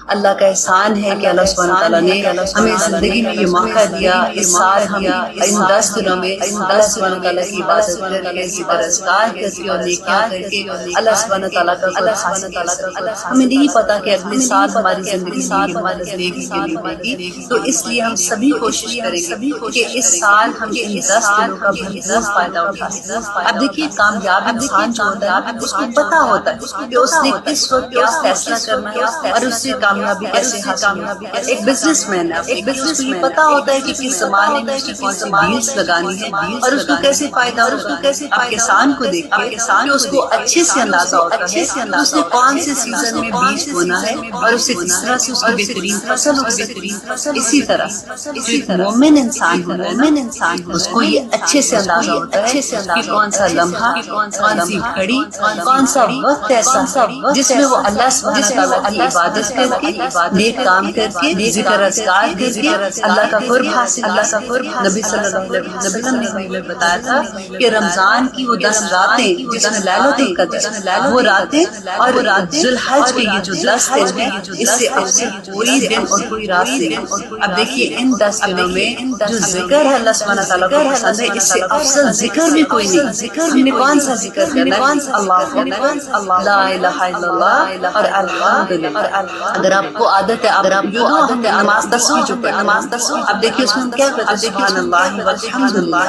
اللہ کا احسان ہے کہ اللہ سبحانہ تعالیٰ نے ہمیں زندگی میں یہ موقع دیا۔ اس سال ہم ان 10 دنوں میں اللہ سبحانہ تعالیٰ کی عبادت کر کے، ذکر اذکار کر کے اور نیکیاں کر کے اللہ سبحانہ تعالیٰ کا قرب حاصل کر سکتے۔ ہمیں نہیں پتا کہ اگلے سال ہماری زندگی میں یہ مدد دے گی کہ نہیں دے گی، تو اس لیے ہم سبھی کوشش کریں گے کہ اس سال ہم ان 10 دنوں کا بھرپور فائدہ اٹھا سکیں۔ اب دیکھیے کامیاب انسان جو ہوتا ہے اس کو پتا ہوتا ہے کہ اس نے کس وقت کیا فیصلہ کرنا ہے اور اس سے کامیابی کیسے حاصل کرنی ہے۔ ایک بزنس مین ہے، ایک بزنس کو یہ پتا ہوتا ہے کہ کس زمانے میں اس کی کون سی ڈیلز لگانی ہے اور اس کو کیسے فائدہ ہوگا۔ اب کسان کو دیکھیے کہ اس کو اچھے سے اندازہ ہوتا ہے کہ اس نے کون سے سیزن میں بیج بونا ہے اور اسے کس طرح سے اس کی بہترین فصل ہو سکتی ہے۔ اسی طرح مومن انسان اس کو یہ اچھے سے اندازہ ہوتا ہے کہ کون سا لمحہ، کون سی گھڑی، کون سا وقت ایسا ہے جس میں وہ اللہ سبحانہ تعالیٰ کی عبادت کر کے، نیک کام کر کے، ذکر اذکار کر کے اللہ کا قرب حاصل۔ نبی صلی اللہ علیہ وسلم نے ہمیں بتایا تھا کہ رمضان کی وہ 10 راتیں جس میں لیلۃ القدر، وہ راتیں اور ذی الحج کے یہ جو 10 دن ہیں اس سے افضل کوئی دن اور کوئی رات نہیں۔ اب دیکھیے ان 10 دنوں میں جو ذکر ہے اللہ سبحانہ تعالیٰ کو پسند ہے، اس سے افضل ذکر بھی کوئی نہیں۔ ہم نے کون سا ذکر کرنا ہے؟ اللہ اکبر، لا الہ الا اللہ اور الحمدللہ۔ اگر آپ کو عادت ہے، اگر آپ کو عادت ہے نماز تسبیح جو پڑھنا، اب دیکھیے اس میں ہم کیا کرتے ہیں؟ سبحان اللہ والحمدللہ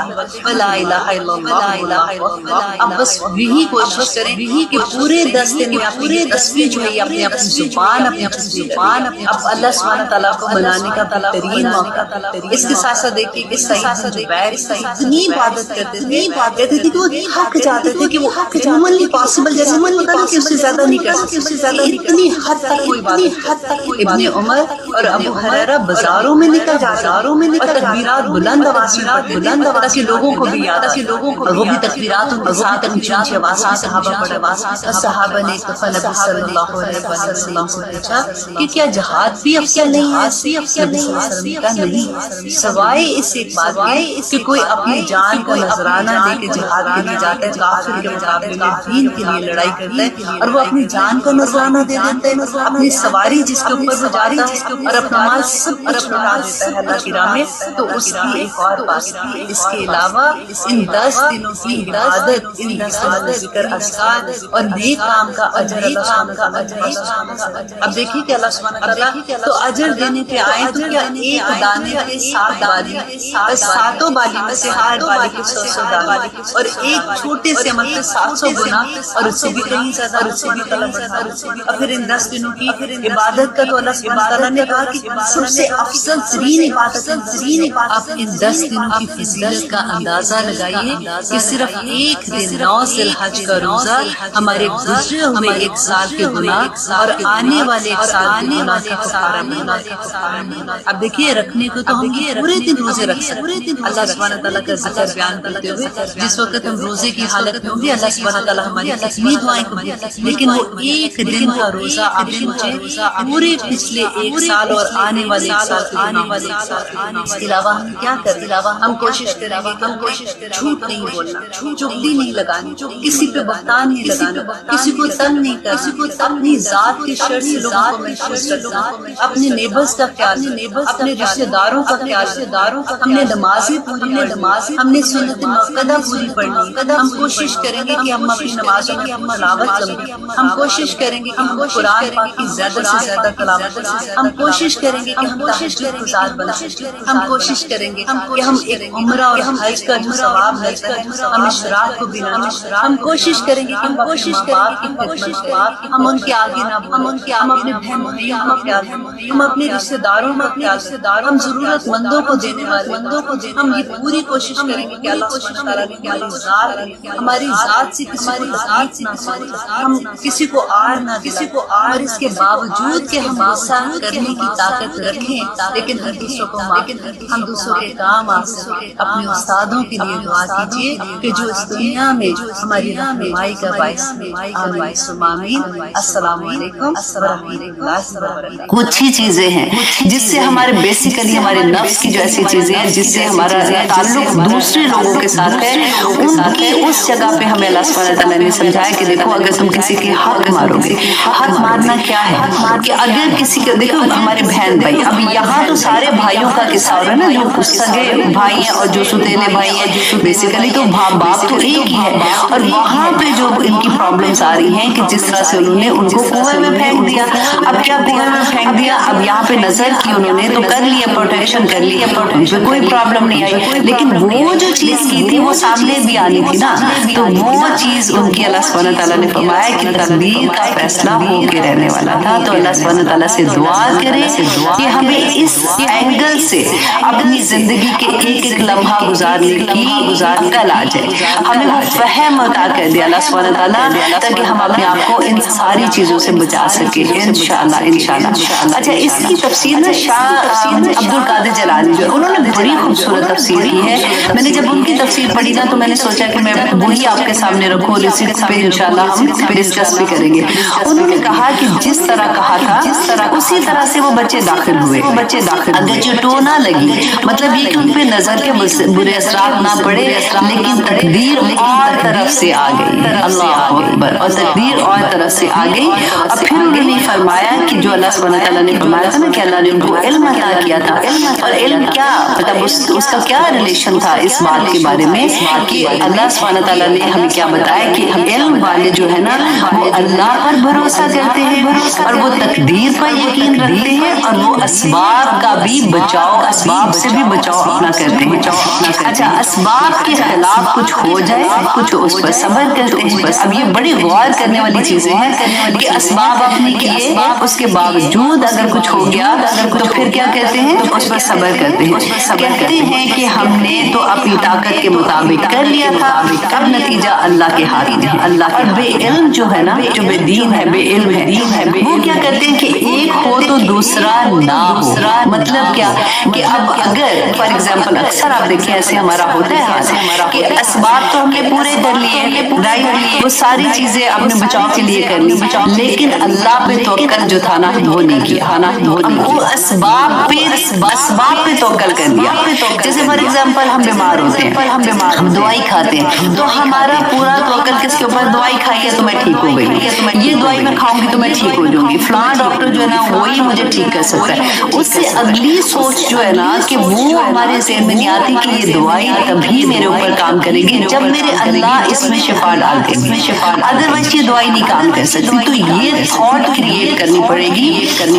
ولا الہ الا اللہ واللہ اکبر۔ اب بس یہی کوشش کریں کہ پورے 10 دن میں پورے تسبیح جو ہے یہ اپنی زبان اب اللہ سبحانہ تعالیٰ کو منانے کا بہترین موقع۔ اس کے ساتھ ساتھ دیکھیے کہ سعید بن جبیر اتنی عبادت کرتے تھے کہ وہ تھک جاتے تھے کہ وہ ہیومنلی پاسبل جیسے ہوتا نا کہ اس سے زیادہ نہیں کر سکتے، اتنی حد تک وہ عبادت۔ ابن عمر اور ابو ہریرہ بازاروں میں نکل جاتے اور تکبیرات بلند آواز میں تاکہ لوگوں کو بھی یاد آئے، وہ بھی تکبیرات ان کے ساتھ اونچی آواز میں صحابہ پڑھے۔ صحابہ نے ایک دفعہ نبی صلی اللہ علیہ وسلم سے پوچھا کہ کیا جہاد بھی افضل نہیں ہے؟ نبی صلی اللہ علیہ وسلم نے کہا نہیں، سوائے اس ایک بات کہ کوئی اپنی جان کا نذرانہ لے کے جہاد کے لیے جاتا ہے، کافر کے مقابلے میں دین کے لیے لڑائی کرتا ہے اور وہ اپنی جان کا نذرانہ دے دیتا ہے، اپنی سواری جس کے اوپر وہ جاتا ہے اور اپنا مال سب کچھ لٹا دیتا ہے اللہ کی راہ میں، تو اس کی ایک اور بات ہے۔ اس کے علاوہ ان 10 دنوں کی عبادت، ان 10 دنوں میں ذکر اذکار اور نیک کام کا اجر اللہ سبحانہ تعالیٰ۔ اب دیکھیے کہ اللہ سبحانہ تعالیٰ تو اجر دینے پہ آئے تو کیا ایک دانے کے 7 بالی، بس 7 بالی میں سے ہر بالی کے 100 دانے، اور ایک چھوٹے سے عمل پہ 700 گنا اور اس سے بھی کہیں زیادہ اور اس سے بھی طلب بڑھا۔ اور پھر ان 10 دنوں کی عبادت کا تو اللہ سبحانہ تعالیٰ نے کہا کہ سب سے افضل ترین عبادت آپ ان 10 دنوں کی فضیلت کا اندازہ لگائیے کہ صرف ایک دن 9 ذی الحج کا روزہ ہمارے گزرے ہوئے ایک سال کے گناہ اور آنے والے ایک سال کے گناہ کا کفارہ بنا۔ اب دیکھیے رکھنے کو تو ہم پورے دن روزے رکھ سکتے ہیں اللہ سبحانہ تعالیٰ کا ذکر بیان کرتے ہوئے، جس وقت ہم روزے کی حالت میں ہوں گے اللہ سبحانہ تعالیٰ ہماری کتنی دعائیں قبول، لیکن وہ ایک دن کا روزہ آپ سوچیں پورے پچھلے ایک سال اور آنے والے ایک سال کے گناہ۔ اس کے علاوہ ہم کیا کریں؟ ہم کوشش کریں گے کہ جھوٹ نہیں بولنا، چغلی نہیں لگانی، کسی پہ بہتان نہیں لگانا، کسی کو تنگ نہیں کرنا، اپنی ذات کے شر سے لوگوں کو محفوظ رکھنا، اپنے نیبرز کا خیال رکھنا، اپنے رشتہ داروں کا خیال رکھنا، ہم نے نمازیں پوری پڑھنی، ہم نے سنت مؤکدہ پوری پڑھنی، ہم کوشش کریں گے کہ ہم اپنی نمازوں کی تلاوت کریں، ہم کوشش کریں گے کہ ہم قرآن پاک کی زیادہ سے زیادہ تلاوت کریں، ہم کوشش کریں گے کہ ہم تہجد گزار بنیں، ہم کوشش کریں گے کہ ہم ایک عمرہ اور حج کا جو ثواب ملتا ہے ہم اشراق کو بھی نہ چھوڑیں، ہم کوشش کریں گے کہ ہم اپنے ماں باپ کی خدمت کریں، ہم ان کے آگے نہ بڑھیں، ہم اپنے بہن بھائیوں کا خیال رکھیں، ہم اپنے رشتہ داروں کا خیال رکھیں، ہم ضرورت مندوں کو دینے والے، ہم یہ پوری کوشش کریں گے کہ اللہ سبحانہ تعالیٰ نے ہماری ذات سے کسی کو تکلیف نہ ہو، ہم کسی کو آر نہ دلائیں، اور اس کے باوجود کہ ہم غصہ کرنے کی طاقت رکھیں لیکن ہم دوسروں کو ہم دوسروں کے کام آ سکیں۔ اپنے استادوں کے لیے دعا کیجیے کہ جو اس دنیا میں ہماری رہنمائی کا باعث آمین ثم آمین۔ السلام علیکم ورحمۃ اللہ وبرکاتہ۔ کچھ ہی چیزیں ہیں جس سے ہمارے بیسیکلی ہمارے نفس کی جو ایسی چیزیں ہیں جس سے ہمارا تعلق دوسرے لوگوں کے ساتھ ہے، ان کی اس جگہ پہ ہمیں اللہ سبحانہ تعالیٰ نے سمجھایا کہ دیکھو اگر تم کسی کے حق مارو گے، حق مارنا کیا ہے کہ اگر کسی کا دیکھو ہمارے بہن بھائی، اب یہاں تو سارے بھائیوں کا قصہ ہو رہا ہے نا، جو سگے بھائی ہیں اور جو ستیلے بھائی ہیں، بیسیکلی تو باپ تو ایک ہی ہے، اور وہاں پہ جو ان کی پرابلمس آ رہی ہیں کہ جس طرح سے انہوں نے ان کو کنویں میں پھینک دیا۔ اب کیا کنویں میں پھینک دیا، اب یہاں پہ نظر کی انہوں نے تو کر لیا، پروٹیکشن کر لی، ان پہ کوئی پرابلم نہیں آئی، لیکن وہ جو چیز کی تھی وہ سامنے بھی آنی تھی نا، تو وہ چیز ان کی اللہ سبحانہ تعالیٰ نے فرمایا کہ تقدیر کا فیصلہ ہو کے رہنے والا تھا۔ تو اللہ سبحانہ تعالیٰ سے دعا کرے کہ ہمیں اس اینگل سے اپنی زندگی کے ایک ایک لمحہ گزارنے کی عقل آ جائے، ہمیں وہ فہم عطا کر دے اللہ سبحانہ تعالیٰ، تاکہ ہم اپنے آپ کو ان ساری چیزوں سے بچا سکیں انشاءاللہ۔ اچھا، اس کی تفسیر نا شاہ عبد القادر جیلانی جو انہوں نے بڑی خوبصورت تفسیر کی ہے۔ میں نے جب ان کی تفسیر پڑھی نا تو میں نے سوچا کہ میں وہی آپ کے سامنے رکھوں اور اسی پہ انشاءاللہ ہم ڈسکس بھی کریں گے۔ انہوں نے کہا کہ جس طرح کہا تھا اسی طرح سے وہ بچے داخل ہوئے، اگرچہ ٹو نہ لگی، مطلب یہ کہ ان پہ نظر کے برے اثرات نہ پڑے، لیکن تقدیر اور طرف سے آ گئی، اللہ اکبر، اور تقدیر اور طرف سے آ گئی۔ اور پھر انہوں نے فرمایا کہ جو اللہ سبحانہ تعالیٰ نے فرمایا تھا نا کہ اللہ نے ان کو علم عطا کیا تھا، اور علم کیا مطلب اس کا کیا ریلیشن تھا اس بات کے بارے میں کہ اللہ سبحانہ تعالیٰ نے ہمیں کیا بتایا کہ ہم علم والے جو ہے نا وہ اللہ پر بھروسہ کرتے ہیں اور وہ تقدیر پر یقین رکھتے ہیں، اور وہ اسباب کا بھی بچاؤ، اسباب سے بھی بچاؤ اپنا کرتے ہیں۔ اچھا، اسباب کے خلاف کچھ ہو جائے کچھ اس پر صبر کرتے ہیں۔ اب یہ بڑی غور کرنے والی چیزیں ہیں کہ اسباب اپنے کیے، اس کے باوجود اگر کچھ ہو گیا تو پھر کیا کہتے ہیں، اس پر صبر کرتے ہیں۔ کہتے ہیں کہ ہم نے تو اپنی طاقت کے مطابق کر لیا تھا، اب نتیجہ اللہ کے ہاتھ میں ہے، اللہ کے۔ اور بے علم جو ہے نا، جو بے دین ہے، بے علم ہے، وہ کیا کرتے ہیں کہ ایک ہو تو دوسرا نہ ہو۔ مطلب کیا کہ اب اگر فار ایگزامپل اکثر آپ دیکھیں ایسے ہمارا ہوتا ہے کہ اسباب تو ہم نے پورے کر لیے، رائٹ، وہ ساری چیزیں اپنے بچاؤ کے لیے کر لی، لیکن اللہ پہ توکل جو تھا نا وہ نہیں کیا، وہ اسباب پہ توکل کر لیا۔ جیسے فار ایگزامپل ہم بیمار ہوتے ہیں، ہم دوائی کھاتے ہیں، تو ہمارا پورا توکل کس کے اوپر، دوائی کھائی ہے تو میں ٹھیک ہو گئی، یہ دوائی میں کھاؤں گی تو میں ٹھیک ہو جاؤں گی، فلاں ڈاکٹر جو ہے نا وہی مجھے ٹھیک کر سکتا ہے۔ اس سے اگلی سوچ جو ہے نا کہ وہ ہمارے ذہن میں نہیں آتی کہ یہ دوائی تبھی میرے اوپر کام کرے گی جب میرے اللہ اس میں شفا ڈال دیں گے، ادروائز یہ دوائی نہیں کام کر سکتی۔ تو یہ تھاٹ کریٹ کرنی پڑے گی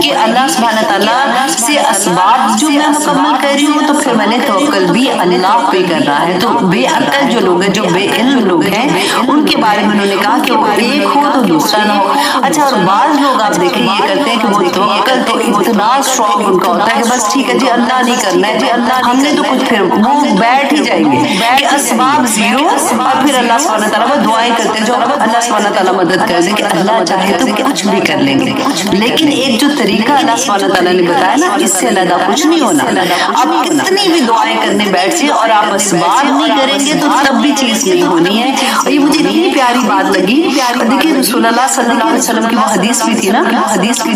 کہ اللہ سبحانہ تعالیٰ سے اسباب جو میں مکمل کر رہی ہوں تو پھر میں نے توکل بھی اللہ پہ کرنا ہے۔ تو بے عقل جو لوگ ہیں، جو بے علم لوگ ہیں، ان کے بارے میں انہوں نے کہا کہ وہ ایک ہو تو دوسرا نہ ہو۔ اچھا، اور بعض لوگ آپ دیکھیں یہ کرتے ہیں کہ وہ توکل تو اتنا اسٹرانگ ان کا ہوتا ہے کہ بس ٹھیک ہے جی اللہ نہیں کرنا ہے، جی اللہ ہم نے تو کچھ، پھر وہ بیٹھ ہی جائیں گے کہ اسباب زیرو، اور پھر اللہ سبحانہ تعالیٰ وہ دعائیں کرتے ہیں جو اللہ سبحانہ تعالیٰ مدد کر دے کہ اللہ چاہے تو کچھ بھی کر لیں گے۔ لیکن ایک جو طریقہ اللہ سبحانہ تعالیٰ نے بتایا نا، اس سے علیحدہ کچھ نہیں ہونا۔ آپ کتنی بھی دعائیں کرنے بیٹھ جائیں اور آپ اسباب نہیں کریں گے تو تب بھی چیز نہیں ہونی ہے۔ اور یہ مجھے اتنی پیاری بات لگی، دیکھیے رسول اللہ صلی اللہ علیہ وسلم کی وہ حدیث بھی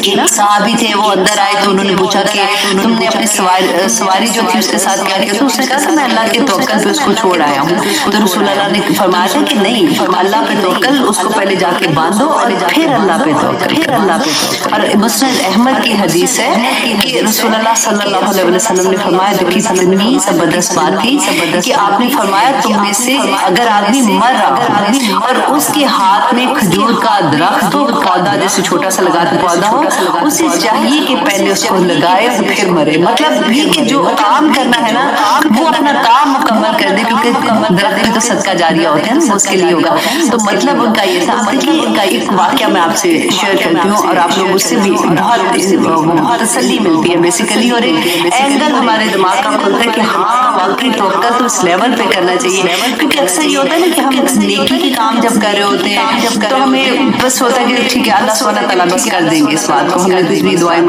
تھی نا، صحابی تھے وہ اندر آئے تو انہوں نے پوچھا کہ تم نے اپنی سواری جو تھی اس کے ساتھ کیا کیا، تو اس نے کہا کہ میں اللہ کے توکل پہ اس کو چھوڑ آیا ہوں۔ تو رسول اللہ نے فرمایا تھا کہ نہیں، اللہ پہ توکل اس کو پہلے جا کے باندھو اور پھر اللہ پہ توکل، پھر اللہ پہ توکل۔ اور مسند احمد کی حدیث ہے کہ رسول اللہ صلی اللہ علیہ وسلم نے فرمایا، جو کہ اتنی زبردست بات تھی کہ آپ نے فرمایا تم میں سے اگر آدمی مر رہا اور اس کے ہاتھ میں کھجور کا درخت ہو، پودا جیسے چھوٹا سا لگاتے پودا ہو، اسے چاہیے کہ پہلے اس کو لگائے اور پھر مرے۔ مطلب یہ کہ جو کام کرنا ہے نا وہ اپنا کام مکمل کر دے، کیونکہ درخت بھی تو صدقہ جاریہ ہوتے ہیں نا، اس کے لیے ہوگا۔ تو مطلب ان کا یہ تھا کہ ان کا ایک واقعہ میں آپ سے شیئر کرتی ہوں اور آپ لوگ اس سے بھی بہت تسلی ملتی ہے بیسیکلی، اور ایک اینگل ہمارے دماغ کا کھلتا ہے کہ ہاں واقعی توکل تو اس لیول پہ کرنا چاہیے۔ کیونکہ اکثر یہ ہوتا ہے نا کہ ہم نیکی کے کام جب کر رہے ہوتے ہیں تو ہمیں بس ہوتا ہے کہ ٹھیک ہے اللہ سبحانہ تعالیٰ بس کر دیں گے اس بات کو، ہم نے اتنی دعائیں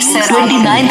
29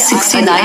69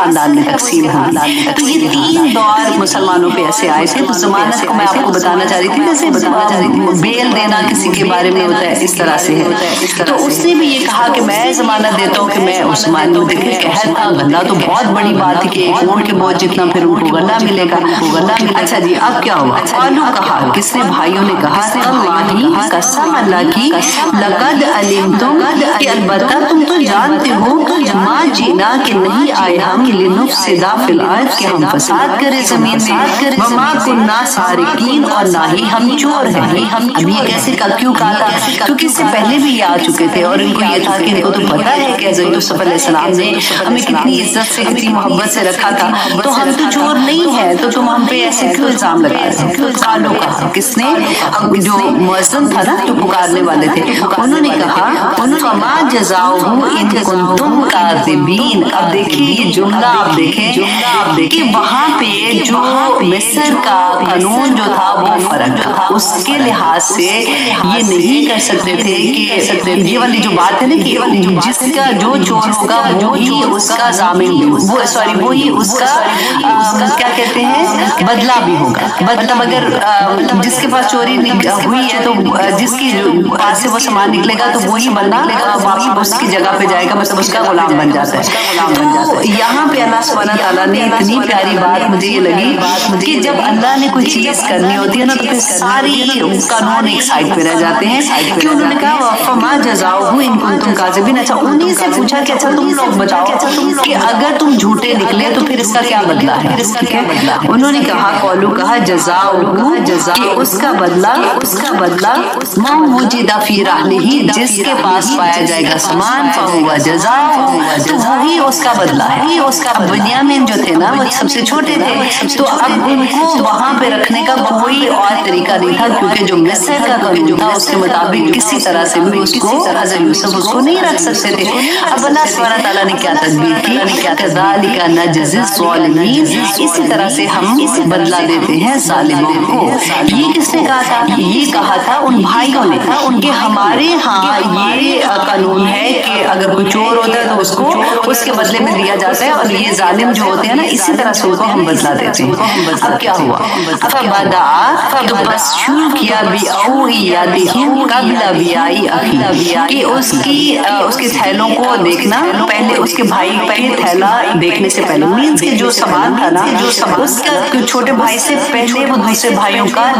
خاندان میں تقسیم ہوئی۔ تو یہ 3 دور مسلمانوں پہ ایسے آئے تھے۔ تو ضمانت کو میں آپ کو بتانا چاہ رہی تھی، جیسے بیل دینا کسی کے بارے میں ہوتا ہے، اس طرح سے ہے۔ تو اس نے بھی یہ کہا کہ میں ضمانت دیتا ہوں کہ میں عثمان کو دیکھے قحط تھا، گنا تو بہت بڑی بات ہے کہ ایک اونٹ کے بوجھ جتنا پھر ان کو گنا ملے گا۔ اچھا جی، اب کیا ہوا؟ قالو کہا، کس نے؟ بھائیوں نے کہا، اللہ قسم اللہ کی، لقد علمتم کہ البتہ تم تو جانتے ہو ما جینا کہ نہیں آئے ہم لنفسد فی الارض کہ ہم فساد کرے زمین میں، وما کننا سارقین اور نہ ہی ہم چور ہیں۔ اب یہ کیسے کیوں کہا تھا؟ کیونکہ اس سے پہلے بھی یہ آ چکے تھے اور ان کو یہ تھا کہ ان کو تو پتا ہے کہ حضرت یوسف علیہ السلام نے ہمیں کتنی عزت سے کتنی محبت سے رکھا تھا، تو ہم تو چور نہیں ہیں، تو تم ہم پہ ایسے کیوں الزام لگا رہے ہیں؟ قالو کہا، کس نے؟ جو مؤذن تھا نا، جو پکارنے والے تھے، انہوں نے کہا، فما جزاؤہ ان کنتم کاذبین۔ اب دیکھیں یہ جملہ، آپ دیکھیں کہ وہاں پہ جو مصر کا قانون جو تھا وہ فرق تھا، اس کے لحاظ سے یہ نہیں کر سکتے تھے کہ یہ والی جو بات ہے نا کہ جس کا جو چور ہوگا وہی اس کا ضامن، وہی اس کا کیا کہتے ہیں بدلہ بھی ہوگا۔ مطلب اگر جس کے پاس چوری ہوئی ہے تو جس کی پاس سے وہ سامان نکلے گا تو وہی بندہ واپس اس کی جگہ پہ جائے گا، مطلب اس کا غلام بن جاتا ہے۔ تو یہاں پہ اللہ سبحانہ تعالیٰ نے اتنی پیاری بات مجھے یہ لگی کہ جب اللہ نے کوئی چیز کرنی ہوتی ہے نا تو پھر ساری قانون ایک سائڈ پہ رہ جاتے ہیں، کہ انہوں نے کہا فما جزاؤہ ان کنتم کاذبین۔ اچھا انہیں سے پوچھا کہ اچھا تم لوگ بتاؤ کہ اگر تم جھوٹے نکلے تو پھر اس کا کیا بدلہ ہے؟ انہوں نے کہا، قولو کہا، جزاؤہ کہ اس کا بدلہ من وجد فی رحلہ جس کے پاس پایا جائے گا سامان، فہو جزاؤہ تو وہی اس کا بدلہ ہے۔ اب بنیامین جو تھے نا وہ سب سے چھوٹے تھے، تو اب ان کو وہاں پہ رکھنے کا کوئی اور طریقہ نہیں تھا، کیونکہ جو مصر کا قانون تھا اس کے مطابق کسی طرح سے بھی اس کو حضرت یوسف اس کو نہیں رکھ سکتے تھے۔ اب اللہ سبحانہ تعالیٰ نے کیا تدبیر کی، کذالک نجزی الظالمین، اسی طرح سے ہم بدلہ دیتے ہیں ظالموں کو۔ یہ کس نے کہا تھا؟ یہ کہا تھا ان بھائیوں نے کہ ہمارے ہاں یہ قانون ہے کہ اگر کوئی چور ہوتا ہے تو اس کو اس کے بدلے میں دیا جاتا ہے، اور یہ ظالم جو ہوتے ہیں نا اسی طرح سے ان کو ہم بدلہ دیتے ہیں۔ اب کیا ہوا؟ فبدأ تو بس شروع کیا بأوعیتہم قبل بیائی اخی، کہ اس کے تھیلوں کو دیکھنا پہلے، اس کے بھائی کے تھیلا دیکھنے سے پہلے، مینس کہ جو سامان تھا نا اس کا چھوٹے بھائی سے پہلے وہ دوسرے بھائیوں کا